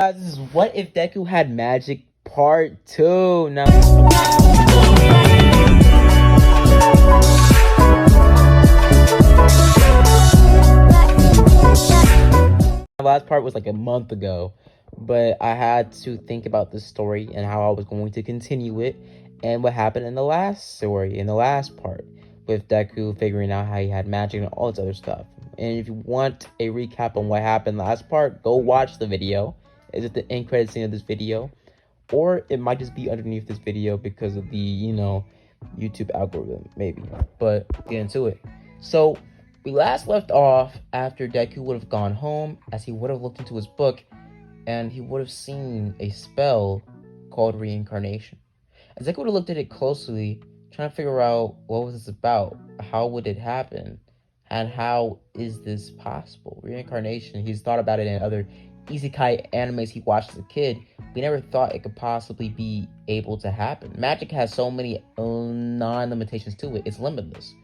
Guys, this is What If Deku Had Magic Part 2. Now, the last part was like a month ago, but I had to think about this story and how I was going to continue it and what happened in the last story, in the last part, with Deku figuring out how he had magic and all this other stuff. And if you want a recap on what happened last part, go watch the video. It's at the end credit scene of this video. Or it might just be underneath this video because of the, YouTube algorithm, maybe. But get into it. So, we last left off after Deku would have gone home, as he would have looked into his book, and he would have seen a spell called reincarnation. As Deku would have looked at it closely, trying to figure out what was this about, how would it happen, and how is this possible? Reincarnation, he's thought about it in other isekai animes he watched as a kid. We never thought it could possibly be able to happen. Magic has so many non-limitations to it. It's limitless.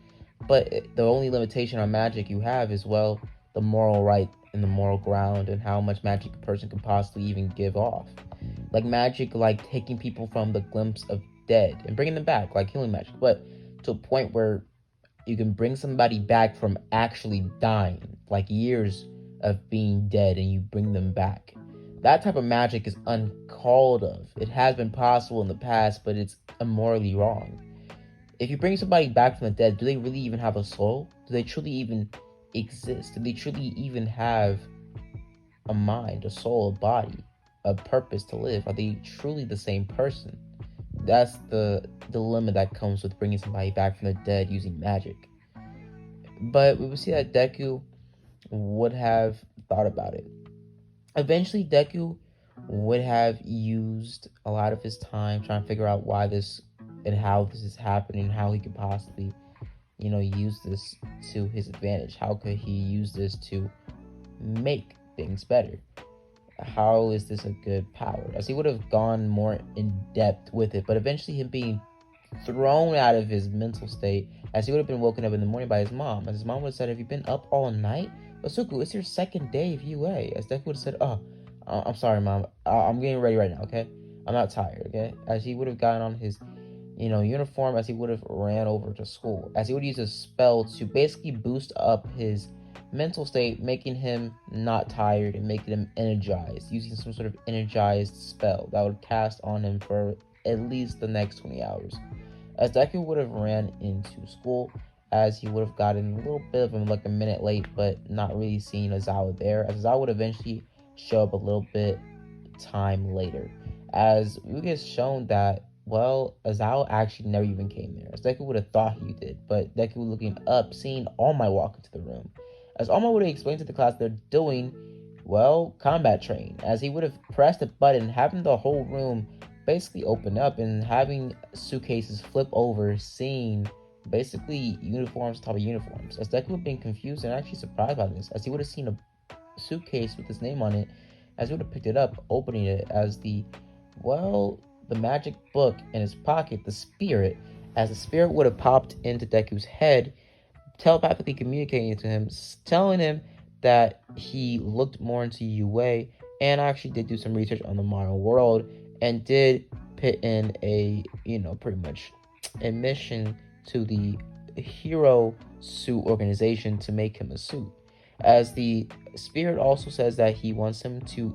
But the only limitation on magic you have is, well, the moral right and the moral ground and how much magic a person can possibly even give off. Like magic, like taking people from the glimpse of dead and bringing them back, like healing magic. But to a point where you can bring somebody back from actually dying, like years of being dead, and you bring them back. That type of magic is uncalled of. It has been possible in the past, but it's immorally wrong. If you bring somebody back from the dead, do they really even have a soul? Do they truly even exist? Do they truly even have a mind, a soul, a body, a purpose to live? Are they truly the same person? That's the dilemma that comes with bringing somebody back from the dead using magic. But we will see that Deku would have thought about it. Eventually, Deku would have used a lot of his time trying to figure out why this and how this is happening, how he could possibly, use this to his advantage. How could he use this to make things better? How is this a good power? As he would have gone more in depth with it, but eventually him being thrown out of his mental state, as he would have been woken up in the morning by his mom. As his mom would have said, "Have you been up all night? Asuku, it's your second day of UA." As Deku would have said, "Oh, I'm sorry, Mom. I'm getting ready right now, okay? I'm not tired, okay?" As he would have gotten on his, uniform, as he would have ran over to school. As he would use a spell to basically boost up his mental state, making him not tired and making him energized, using some sort of energized spell that would cast on him for at least the next 20 hours. As Deku would have ran into school, as he would have gotten a little bit of him like a minute late, but not really seeing Aizawa there, as Aizawa would eventually show up a little bit time later. As we get shown that, well, Aizawa actually never even came there, as Deku would have thought he did, but Deku looking up, seeing All Might walk into the room. As All Might would have explained to the class they're doing, well, combat train, as he would have pressed a button, having the whole room basically open up and having suitcases flip over, seeing basically uniforms on top of uniforms. As Deku would have been confused and actually surprised by this, as he would have seen a suitcase with his name on it, as he would have picked it up, opening it, as the magic book in his pocket, the spirit, as the spirit would have popped into Deku's head, telepathically communicating to him, telling him that he looked more into UA and actually did do some research on the modern world and did put in a, pretty much a mission to the hero suit organization to make him a suit. As the spirit also says that he wants him to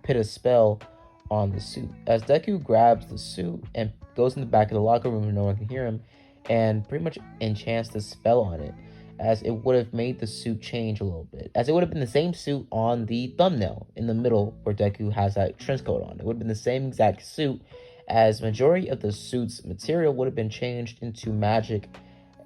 put a spell on the suit. As Deku grabs the suit and goes in the back of the locker room where no one can hear him and pretty much enchants the spell on it, as it would have made the suit change a little bit, as it would have been the same suit on the thumbnail in the middle where Deku has that trench coat on. It would have been the same exact suit, as majority of the suit's material would have been changed into magic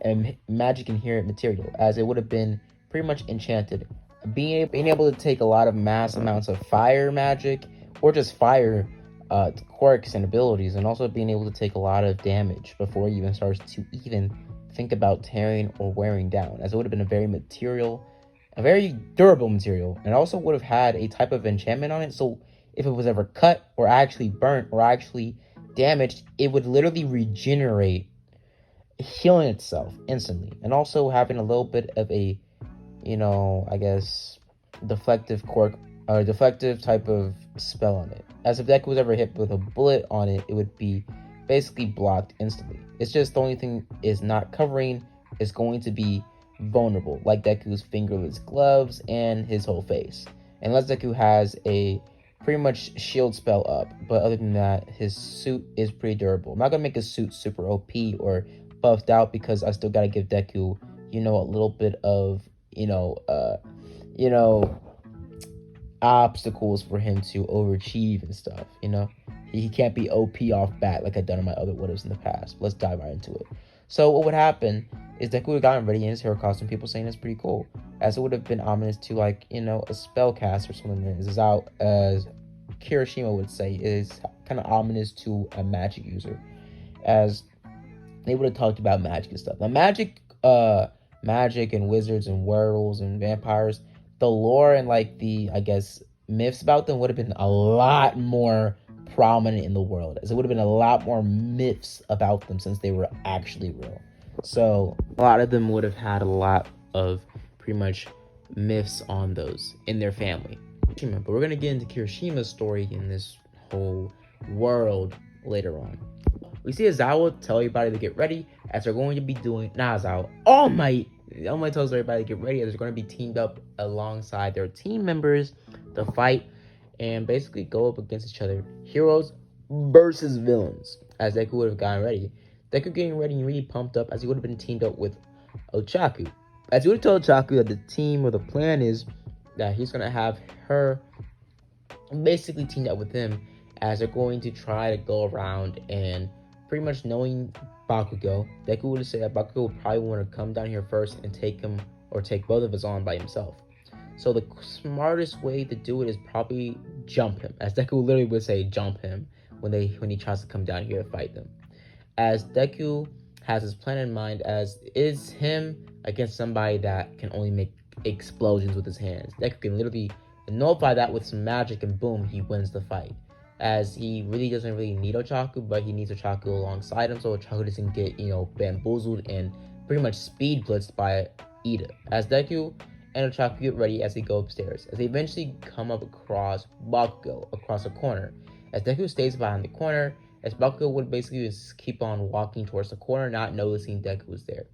and magic inherent material, as it would have been pretty much enchanted, being able to take a lot of mass amounts of fire magic or just fire quirks and abilities, and also being able to take a lot of damage before it even starts to even think about tearing or wearing down, as it would have been a very durable material, and also would have had a type of enchantment on it, so if it was ever cut or actually burnt or actually damaged, it would literally regenerate, healing itself instantly, and also having a little bit of a, I guess, deflective quirk a deflective type of spell on it. As if Deku was ever hit with a bullet on it, it would be basically blocked instantly. It's just the only thing is not covering is going to be vulnerable, like Deku's fingerless gloves and his whole face. Unless Deku has a pretty much shield spell up, but other than that, his suit is pretty durable. I'm not gonna make his suit super OP or buffed out because I still gotta give Deku, a little bit of, you know, obstacles for him to overachieve and stuff. He can't be OP off bat like I've done in my other what ifs in the past. Let's dive right into it. So what would happen is Deku would have gotten ready in his hero costume, people saying it's pretty cool, as it would have been ominous to a spellcast or something that is out, as Kirishima would say, is kind of ominous to a magic user, as they would have talked about magic and stuff. Now magic and wizards and werewolves and vampires, the lore and the I guess myths about them would have been a lot more prominent in the world, as it would have been a lot more myths about them since they were actually real. So a lot of them would have had a lot of pretty much myths on those in their family. But we're gonna get into Kirishima's story in this whole world later on. We see Aizawa tell everybody to get ready as they're going to be doing Aizawa. All Might tells everybody to get ready as they're going to be teamed up alongside their team members to fight and basically go up against each other. Heroes versus villains, as Deku would have gotten ready. Deku getting ready and really pumped up as he would have been teamed up with Ochaku. As he would have told Ochaku that the team or the plan is that he's going to have her basically teamed up with him as they're going to try to go around and pretty much knowing Bakugo, Deku would have said that Bakugo would probably want to come down here first and take him or take both of us on by himself. So the smartest way to do it is probably jump him, as Deku literally would say jump him when he tries to come down here to fight them. As Deku has his plan in mind, as is him against somebody that can only make explosions with his hands. Deku can literally nullify that with some magic and boom, he wins the fight. As he really doesn't really need Ochaku, but he needs Ochaku alongside him so Ochaku doesn't get, bamboozled and pretty much speed blitzed by Ida. As Deku and Ochaku get ready as they go upstairs, as they eventually come up across Bakugo across a corner. As Deku stays behind the corner, as Bakugo would basically just keep on walking towards the corner, not noticing Deku was there.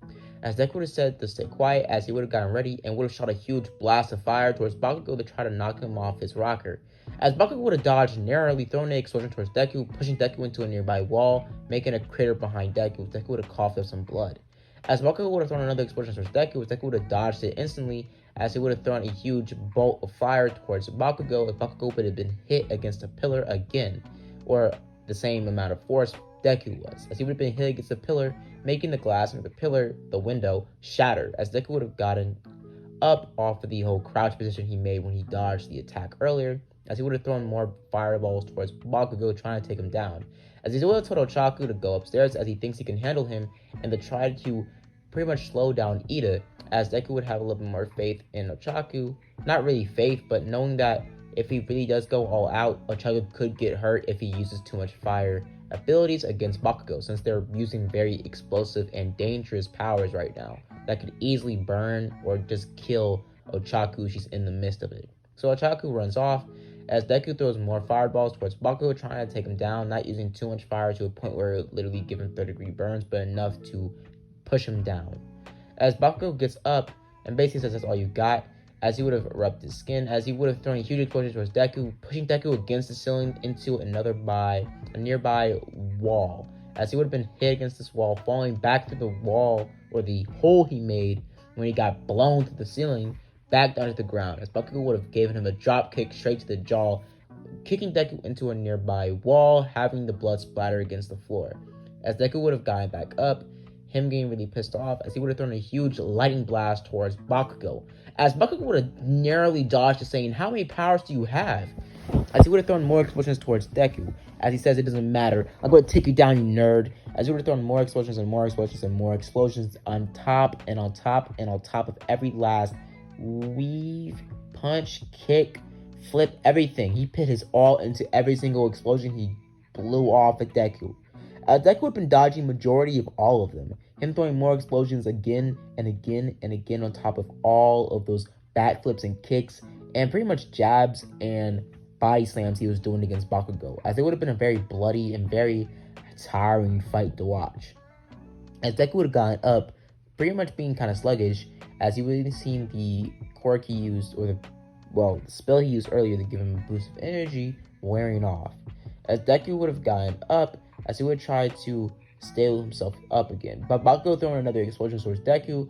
As Deku would have said to stay quiet, as he would have gotten ready and would have shot a huge blast of fire towards Bakugo to try to knock him off his rocker. As Bakugo would have dodged, narrowly thrown an explosion towards Deku, pushing Deku into a nearby wall, making a crater behind Deku. Deku would have coughed up some blood. As Bakugo would have thrown another explosion towards Deku would have dodged it instantly, as he would have thrown a huge bolt of fire towards Bakugo if Bakugo would have been hit against a pillar again, or the same amount of force Deku was, as he would have been hit against the pillar, making the glass under the pillar, the window, shatter, as Deku would have gotten up off of the whole crouch position he made when he dodged the attack earlier, as he would have thrown more fireballs towards Bakugo trying to take him down. As he would have told Ochaku to go upstairs as he thinks he can handle him and to try to pretty much slow down Ida, as Deku would have a little bit more faith in Ochaku. Not really faith, but knowing that if he really does go all out, Ochaku could get hurt if he uses too much fire abilities against Bakugo, since they're using very explosive and dangerous powers right now that could easily burn or just kill Ochaku. She's in the midst of it. So Ochaku runs off as Deku throws more fireballs towards Bakugo, trying to take him down, not using too much fire to a point where it literally give him third-degree burns, but enough to push him down. As Bakugo gets up and basically says that's all you got, as he would have erupted his skin, as he would have thrown a huge explosion towards Deku, pushing Deku against the ceiling into a nearby wall, as he would have been hit against this wall, falling back through the wall or the hole he made when he got blown through the ceiling back down to the ground, as Bakugo would have given him a drop kick straight to the jaw, kicking Deku into a nearby wall, having the blood splatter against the floor. As Deku would have gotten back up, him getting really pissed off, as he would have thrown a huge lightning blast towards Bakugo, as Bakugo would have narrowly dodged to saying, "How many powers do you have?" As he would have thrown more explosions towards Deku, as he says, "It doesn't matter, I'm going to take you down, you nerd." As he would have thrown more explosions and more explosions and more explosions on top and on top and on top of every last weave, punch, kick, flip, everything. He put his all into every single explosion he blew off at Deku. Deku had been dodging majority of all of them, him throwing more explosions again and again and again on top of all of those backflips and kicks and pretty much jabs and body slams he was doing against Bakugo, as it would have been a very bloody and very tiring fight to watch. As Deku would have gotten up, pretty much being kind of sluggish, as he would have seen the quirk he used, or the spell he used earlier to give him a boost of energy, wearing off. As Deku would have gotten up, as he would try to stable himself up again. But Bakugo throwing another explosion towards Deku,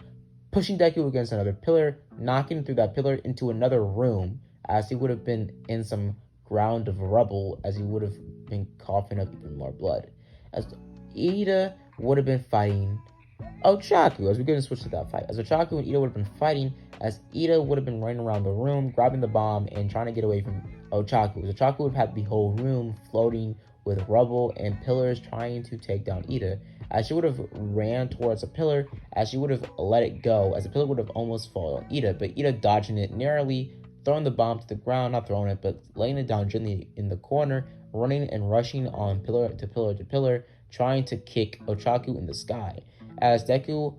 pushing Deku against another pillar, knocking him through that pillar into another room, as he would have been in some ground of rubble, as he would have been coughing up even more blood. As Ida would have been fighting Ochaku, as we're going to switch to that fight. As Ochaku and Ida would have been fighting, as Ida would have been running around the room, grabbing the bomb, and trying to get away from Ochaku. As Ochaku would have had the whole room floating with rubble and pillars trying to take down Ida. As she would have ran towards a pillar, as she would have let it go, as the pillar would have almost fallen on Ida, but Ida dodging it narrowly, throwing the bomb to the ground, not throwing it, but laying it down gently in the corner, running and rushing on pillar to pillar to pillar, trying to kick Ochaku in the sky. As Deku,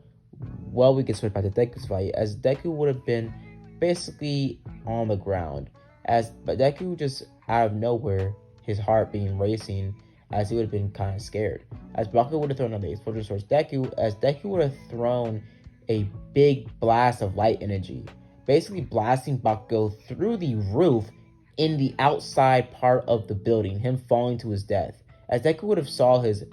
we can switch back to Deku's fight, as Deku would have been basically on the ground, but Deku just out of nowhere, his heart being racing, as he would have been kind of scared. As Bakugo would have thrown another explosion towards Deku, as Deku would have thrown a big blast of light energy, basically blasting Bakugo through the roof in the outside part of the building, him falling to his death. As Deku would have saw his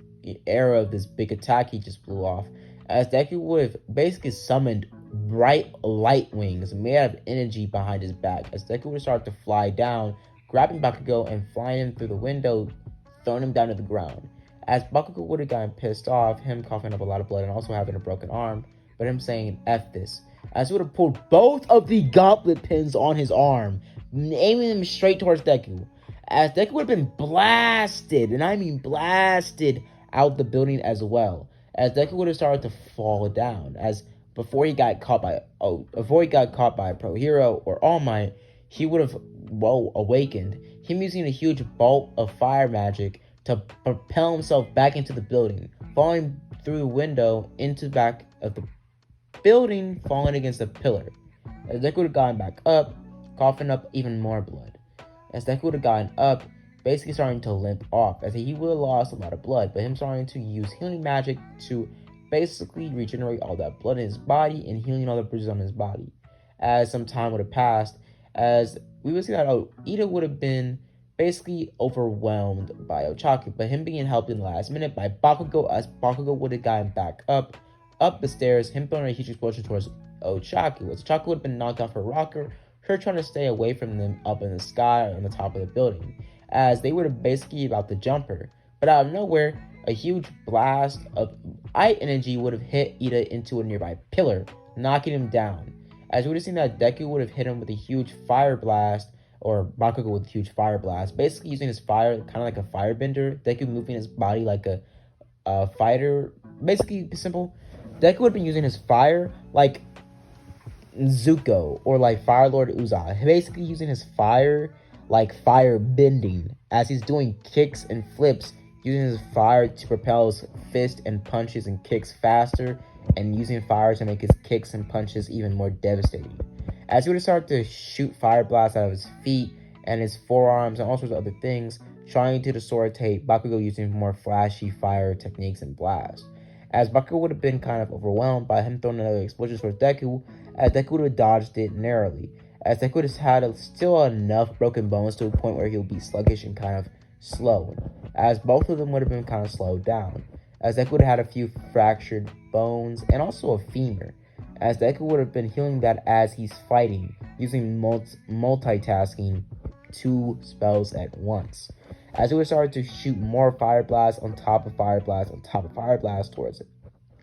era of this big attack he just blew off, as Deku would have basically summoned bright light wings made out of energy behind his back, as Deku would have started to fly down, grabbing Bakugo and flying him through the window, throwing him down to the ground. As Bakugo would have gotten pissed off, him coughing up a lot of blood and also having a broken arm, but him saying, F this. As he would have pulled both of the gauntlet pins on his arm, aiming them straight towards Deku. As Deku would have been blasted, and I mean blasted, out the building as well. As Deku would have started to fall down, as before he got caught by a pro hero or All Might, he would have awakened. Him using a huge bolt of fire magic to propel himself back into the building, falling through the window into the back of the building, falling against a pillar. As Deku would have gotten back up, coughing up even more blood. As Deku would have gotten up, basically starting to limp off, as he would have lost a lot of blood, but him starting to use healing magic to basically regenerate all that blood in his body and healing all the bruises on his body. As some time would have passed, as we would see that Ida would have been basically overwhelmed by Ochaku, but him being helped in the last minute by Bakugo, as Bakugo would have gotten back up the stairs, him throwing a huge explosion towards Ochaku. As Ochaku would have been knocked off her rocker, her trying to stay away from them up in the sky on the top of the building, as they would have basically about to jump her. But out of nowhere, a huge blast of light energy would have hit Ida into a nearby pillar, knocking him down. As we would have seen that Deku would have hit him with a huge fire blast, or Bakugo with a huge fire blast, basically using his fire kind of like a firebender, Deku moving his body like a fighter. Basically simple, Deku would have been using his fire like Zuko or like Fire Lord Uza, basically using his fire like fire bending, as he's doing kicks and flips, using his fire to propel his fist and punches and kicks faster, and using fire to make his kicks and punches even more devastating. As he would start to shoot fire blasts out of his feet and his forearms and all sorts of other things, trying to desortate Bakugo using more flashy fire techniques and blasts. As Bakugo would have been kind of overwhelmed by him throwing another explosion towards Deku, as Deku would have dodged it narrowly, as Deku would have had still enough broken bones to a point where he'll be sluggish and kind of slow, as both of them would have been kind of slowed down, as Deku would have had a few fractured bones and also a femur, as Deku would have been healing that as he's fighting, using multitasking 2 spells at once. As he would have started to shoot more fire blasts on top of fire blasts on top of fire blasts towards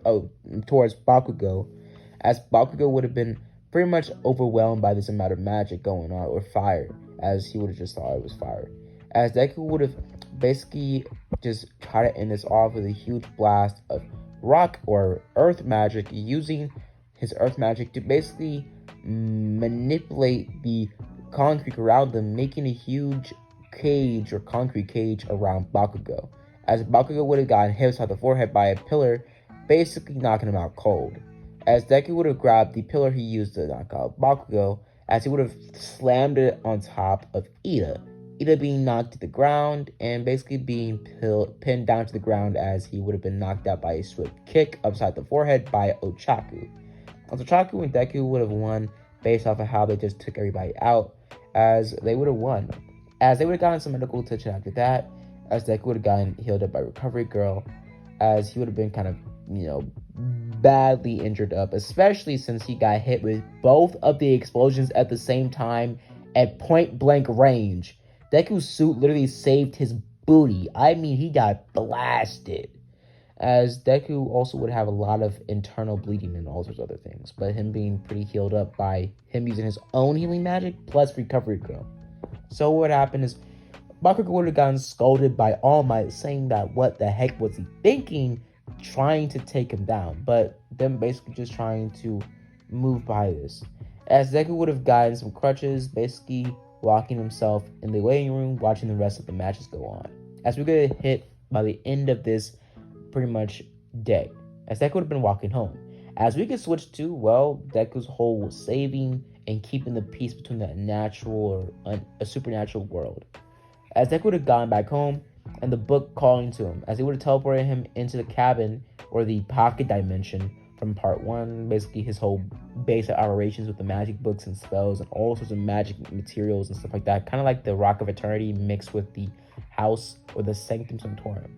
Bakugo, as Bakugo would have been pretty much overwhelmed by this amount of magic going on, or fire, as he would have just thought it was fire. As Deku would have basically just tried to end this off with a huge blast of rock or earth magic, using his earth magic to basically manipulate the concrete around them, making a huge cage or concrete cage around Bakugo. As Bakugo would have gotten hit on the forehead by a pillar, basically knocking him out cold. As Deku would have grabbed the pillar he used to knock out Bakugo, as he would have slammed it on top of Ida. Ida being knocked to the ground and basically being pinned down to the ground as he would have been knocked out by a swift kick upside the forehead by Ochaku. Ochaku and Deku would have won based off of how they just took everybody out, as they would have won. As they would have gotten some medical attention after that, as Deku would have gotten healed up by Recovery Girl, as he would have been kind of, badly injured up, especially since he got hit with both of the explosions at the same time at point blank range. Deku's suit literally saved his booty. I mean, he got blasted. As Deku also would have a lot of internal bleeding and all sorts of other things, but him being pretty healed up by him using his own healing magic plus Recovery Girl. So what happened is Bakugo would have gotten scolded by All Might, saying that what the heck was he thinking, trying to take him down, but them basically just trying to move by this. As Deku would have gotten some crutches, basically walking himself in the waiting room, watching the rest of the matches go on. As we get hit by the end of this pretty much day, as Deku would have been walking home. As we could switch to, Deku's whole saving and keeping the peace between the natural or a supernatural world. As Deku would have gone back home, and the book calling to him, as he would have teleported him into the cabin or the pocket dimension from part 1, basically his whole base of operations with the magic books and spells and all sorts of magic materials and stuff like that, kind of like the Rock of Eternity mixed with the house or the Sanctum Sanctorum.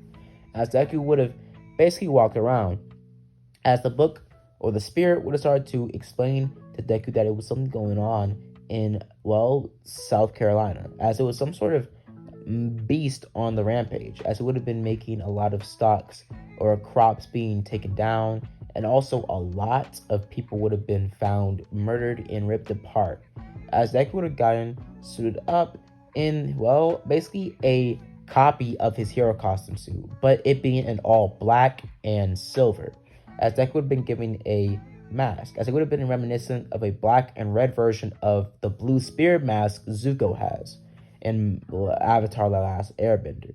As Deku would have basically walked around, as the book or the spirit would have started to explain to Deku that it was something going on in, South Carolina, as it was some sort of beast on the rampage, as it would have been making a lot of stocks or crops being taken down, and also a lot of people would have been found murdered and ripped apart, as Deku would have gotten suited up in, basically a copy of his hero costume suit, but it being in all black and silver, as Deku would have been given a mask, as it would have been reminiscent of a black and red version of the blue spirit mask Zuko has in Avatar: The Last Airbender.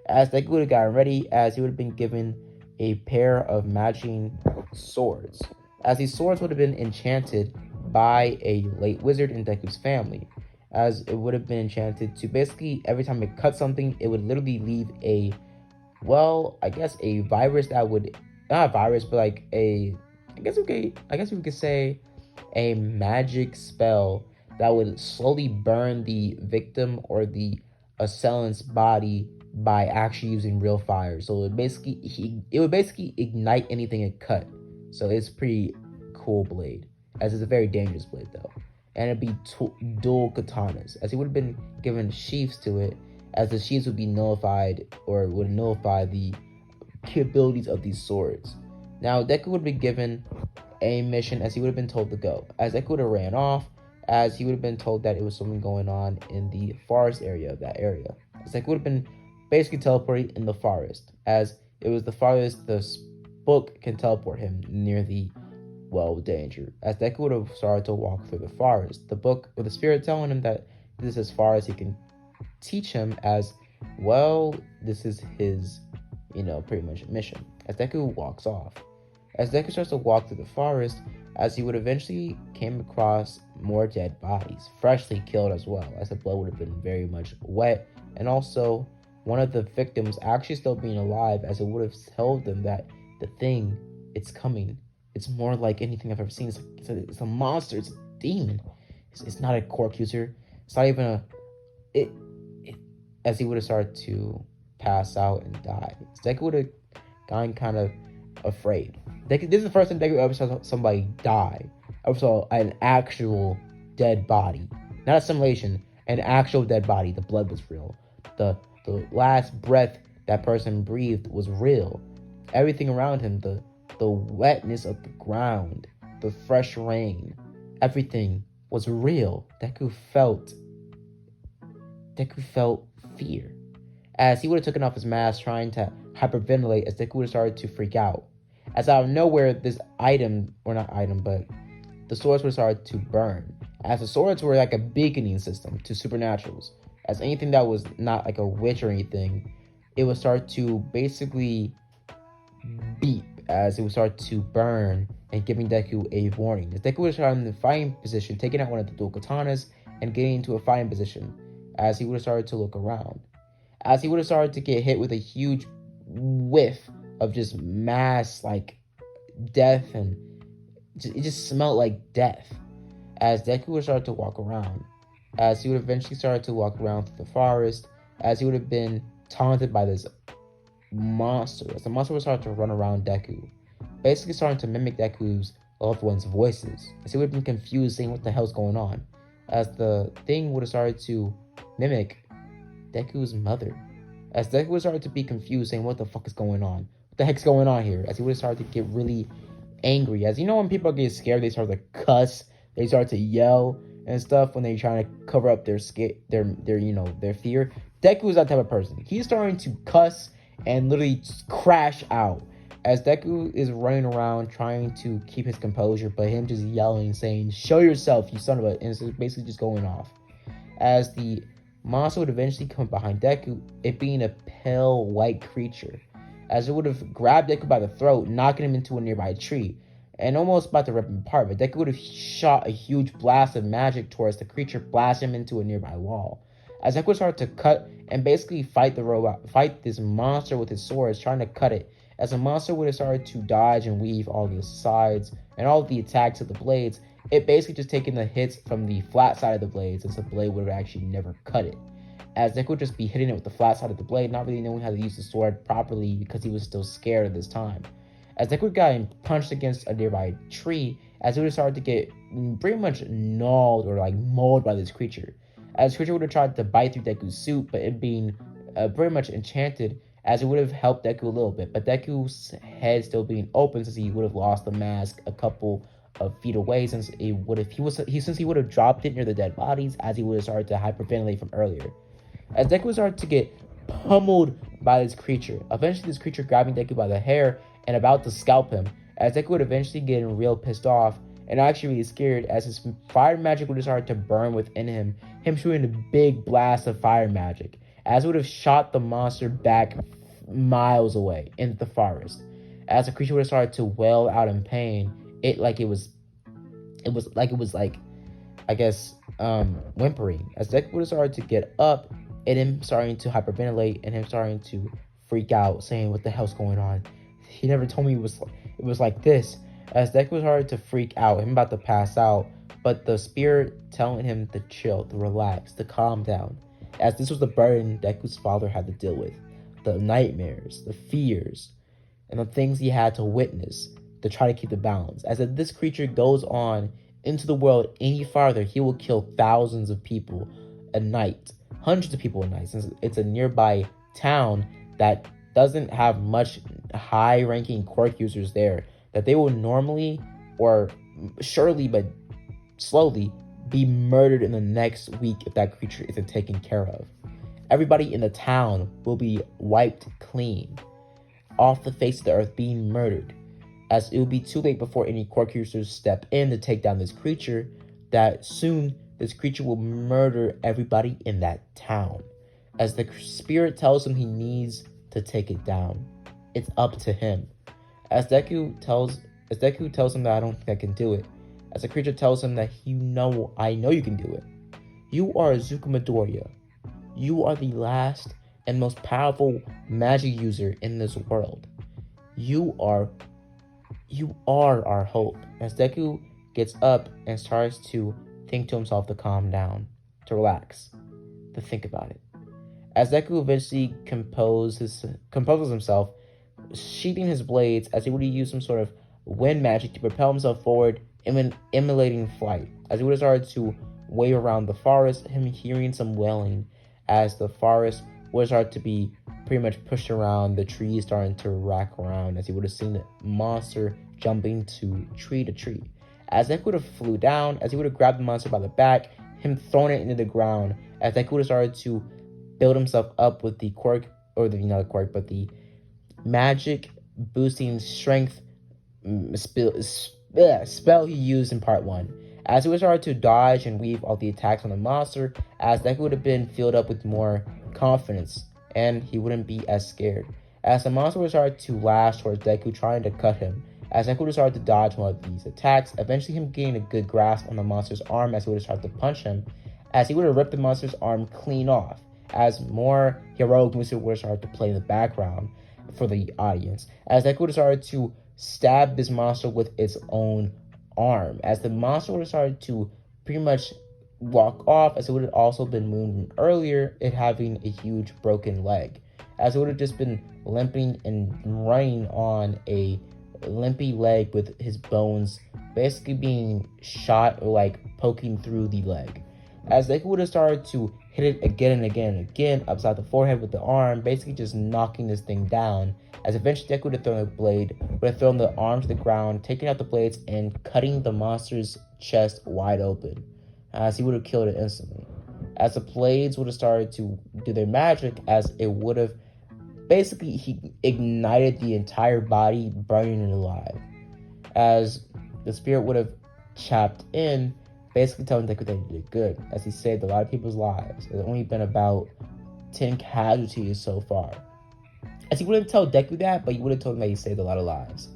As Deku would have gotten ready, as he would have been given a pair of matching swords, as these swords would have been enchanted by a late wizard in Deku's family, as it would have been enchanted to basically every time it cut something, it would literally leave a, a virus that would, not a virus, but like I guess we could say a magic spell that would slowly burn the victim or the assailant's body by actually using real fire. So it would basically ignite anything it cut. So it's pretty cool blade, as it's a very dangerous blade though. And it'd be dual katanas, as he would have been given sheaths to it, as the sheaths would be nullified or would nullify the capabilities of these swords. Now Deku would be given a mission, as he would have been told to go, as Deku would have ran off, as he would have been told that it was something going on in the forest area of that area. As Deku would have been basically teleported in the forest, as it was the farthest the book can teleport him near the danger. As Deku would have started to walk through the forest, the book or the spirit telling him that this is as far as he can teach him, as this is his pretty much mission. As Deku walks off, as Deku starts to walk through the forest, as he would eventually came across more dead bodies, freshly killed as well, as the blood would have been very much wet, and also one of the victims actually still being alive, as it would have told them that the thing, it's coming. It's more like anything I've ever seen. It's a monster. It's a demon. It's not a cork user. It's not even as he would have started to pass out and die. Deku would have gotten kind of afraid. This is the first time Deku ever saw somebody die. I ever saw an actual dead body. Not a simulation, an actual dead body. The blood was real. The last breath that person breathed was real. Everything around him, the wetness of the ground, the fresh rain, everything was real. Deku felt fear. As he would have taken off his mask, trying to hyperventilate, as Deku would have started to freak out. As out of nowhere, this item, or not item, but the swords would have started to burn. As the swords were like a beaconing system to supernaturals. As anything that was not like a witch or anything, it would start to basically beep, as it would start to burn and giving Deku a warning. As Deku was in the fighting position, taking out one of the dual katanas and getting into a fighting position, as he would have started to look around. As he would have started to get hit with a huge whiff of just mass, like, death, and it just smelled like death. As Deku would start to walk around, as he would eventually start to walk around through the forest, as he would have been taunted by this monster, as the monster would start to run around Deku, basically starting to mimic Deku's loved ones' voices, as he would have been confused, saying what the hell's going on, as the thing would have started to mimic Deku's mother, as Deku would start to be confused, saying what the fuck is going on, what the heck's going on here, as he would have started to get really angry. As you know, when people get scared, they start to cuss, they start to yell and stuff when they're trying to cover up their their fear. Deku is that type of person. He's starting to cuss and literally crash out as Deku is running around trying to keep his composure, but him just yelling, saying, "Show yourself, you son of a," and it's basically just going off. As the monster would eventually come behind Deku, it being a pale white creature, as it would have grabbed Deku by the throat, knocking him into a nearby tree, and almost about to rip him apart, but Deku would have shot a huge blast of magic towards the creature, blasting him into a nearby wall. As Deku started to cut and basically fight this monster with his swords, trying to cut it, as the monster would have started to dodge and weave all the sides and all the attacks of the blades, it basically just taking the hits from the flat side of the blade, since the blade would have actually never cut it. As Deku would just be hitting it with the flat side of the blade, not really knowing how to use the sword properly because he was still scared at this time. As Deku got punched against a nearby tree, as it would have started to get pretty much gnawed or like mauled by this creature. As the creature would have tried to bite through Deku's suit, but it being pretty much enchanted, as it would have helped Deku a little bit. But Deku's head still being open, since he would have lost the mask a couple of feet away, since he would have dropped it near the dead bodies, as he would have started to hyperventilate from earlier. As Deku started to get pummeled by this creature, eventually this creature grabbing Deku by the hair and about to scalp him, as Deku would eventually get real pissed off and actually really scared, as his fire magic would have started to burn within him shooting a big blast of fire magic, as it would have shot the monster back miles away into the forest. As the creature would have started to wail out in pain, whimpering. As Deku would have started to get up, and him starting to hyperventilate, and him starting to freak out, saying, "What the hell's going on? He never told me it was like this." As Deku was started to freak out, him about to pass out, but the spirit telling him to chill, to relax, to calm down, as this was the burden Deku's father had to deal with, the nightmares, the fears, and the things he had to witness to try to keep the balance. As if this creature goes on into the world any farther, he will kill thousands of people a night, hundreds of people a night, since it's a nearby town that doesn't have much high-ranking quirk users there, that they will normally, or surely but slowly, be murdered in the next week if that creature isn't taken care of. Everybody in the town will be wiped clean off the face of the earth, being murdered, as it will be too late before any quirk users step in to take down this creature, that soon this creature will murder everybody in that town. As the spirit tells him he needs to take it down, it's up to him. As Deku tells him that, "I don't think I can do it." As the creature tells him that, "I know you can do it. You are Izuku Midoriya. You are the last and most powerful magic user in this world. You are our hope." As Deku gets up and starts to think to himself to calm down, to relax, to think about it. As Deku eventually composes himself, sheathing his blades, as he would use some sort of wind magic to propel himself forward, emulating flight. As he would have started to wave around the forest, him hearing some wailing, as the forest would start to be pretty much pushed around, the trees starting to rack around, as he would have seen the monster jumping to tree. As Deku would have flew down, as he would have grabbed the monster by the back, him throwing it into the ground, as Deku would have started to build himself up with the quirk, or not the quirk, but the magic boosting strength spell he used in part 1. As he would start to dodge and weave all the attacks on the monster, as Deku would have been filled up with more confidence, and he wouldn't be as scared. As the monster would start to lash towards Deku, trying to cut him, as Deku would have started to dodge one of these attacks, eventually him gaining a good grasp on the monster's arm as he would have started to punch him, as he would have ripped the monster's arm clean off, as more heroic moves would have started to play in the background for the audience, as Deku would have started to stab this monster with its own arm, as the monster would have started to pretty much walk off, as it would have also been moved earlier, it having a huge broken leg, as it would have just been limping and running on a limpy leg with his bones basically being shot or like poking through the leg, as Deku would have started to hit it again and again and again upside the forehead with the arm, basically just knocking this thing down, as eventually Deku would have thrown a blade, would have thrown the arm to the ground, taking out the blades and cutting the monster's chest wide open, as he would have killed it instantly, as the blades would have started to do their magic, as it would have basically he ignited the entire body, burning it alive, as the spirit would have chapped in, basically telling Deku that he did good, as he saved a lot of people's lives. There's only been about 10 casualties so far. As he wouldn't tell Deku that, but he would have told him that he saved a lot of lives.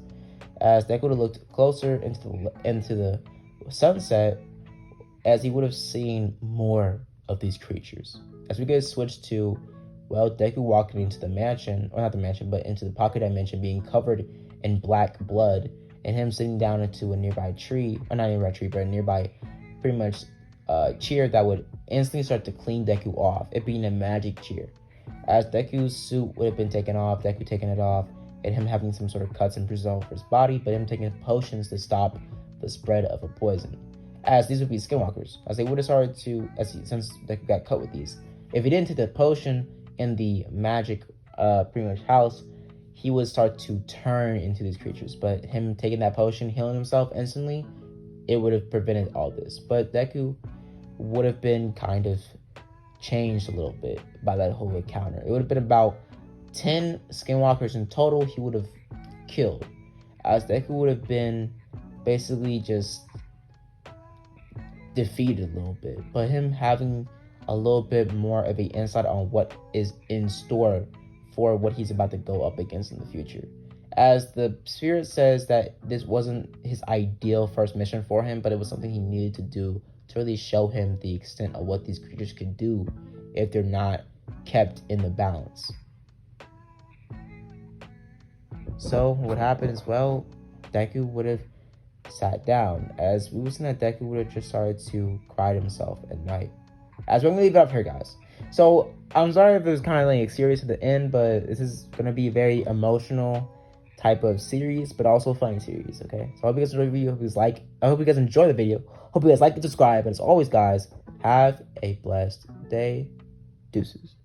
As Deku would have looked closer into the sunset, as he would have seen more of these creatures. As we get switched to, well, Deku walking into the mansion, or not the mansion, but into the pocket dimension, being covered in black blood, and him sitting down into a nearby tree, or not a nearby tree, but a nearby pretty much chair that would instantly start to clean Deku off, it being a magic chair. As Deku's suit would have been taken off, Deku taking it off, and him having some sort of cuts and bruises all over his body, but him taking potions to stop the spread of a poison. As these would be skinwalkers, as they would have started to, since Deku got cut with these. If he didn't take the potion in the magic pretty much house, he would start to turn into these creatures, but him taking that potion, healing himself instantly, it would have prevented all this. But Deku would have been kind of changed a little bit by that whole encounter. It would have been about 10 skinwalkers in total he would have killed, as Deku would have been basically just defeated a little bit, but him having a little bit more of an insight on what is in store for what he's about to go up against in the future. As the spirit says that this wasn't his ideal first mission for him, but it was something he needed to do to really show him the extent of what these creatures could do if they're not kept in the balance. So what happened is, well, Deku would have sat down, as we were seeing that Deku would have just started to cry to himself at night. As we're gonna leave it up here, guys. So I'm sorry if it was kind of like serious at the end, but this is gonna be a very emotional type of series, but also a funny series. Okay, so I hope you guys enjoy the video. I hope you guys enjoy the video. Hope you guys like and subscribe. And as always, guys, have a blessed day. Deuces.